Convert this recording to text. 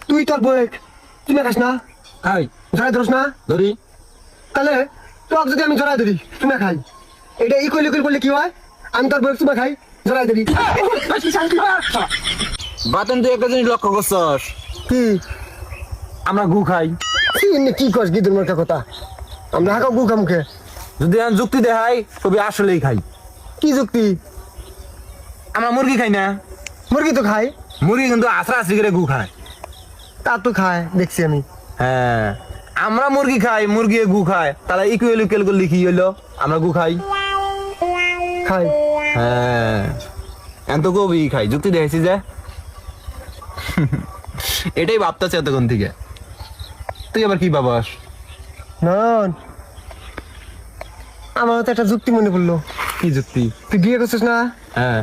তুই তোর বই তুই খাস না খাই জড়াই ধরস না ধরি তাহলে তোকে যদি আমি জড়াই ধরি তুমি খাই এটা ইকুয়াল ইকুয়াল করলে কি হয় আমি তোর বই তুমি খাই জড়াই ধরি বাতেন তুই একটা জিনিস লক্ষ্য করছস কি আমরা গু খাই কি করস গিদুর মোটা কথা আমরা হাঁকা গু খামুখে যদি আমি যুক্তি দেখাই তবে আসলেই খাই কি যুক্তি আমরা মুরগি খাই না মুরগি তো খাই মুরগি কিন্তু আছড়া আছড়ি করে গু খায় তা তো খায় দেখছি আমি হ্যাঁ আমরা মুরগি খাই মুরগি গু খায় তাহলে ইকুয়াল ইকুয়াল করলে কি হইলো আমরা গু খাই খাই হ্যাঁ এত কবি খাই যুক্তি দেখেছি যে এটাই ভাবতেছে এতক্ষণ থেকে তুই আবার কি ভাবাস নন আমার তো একটা যুক্তি মনে পড়লো কি যুক্তি তুই বিয়ে করছিস না হ্যাঁ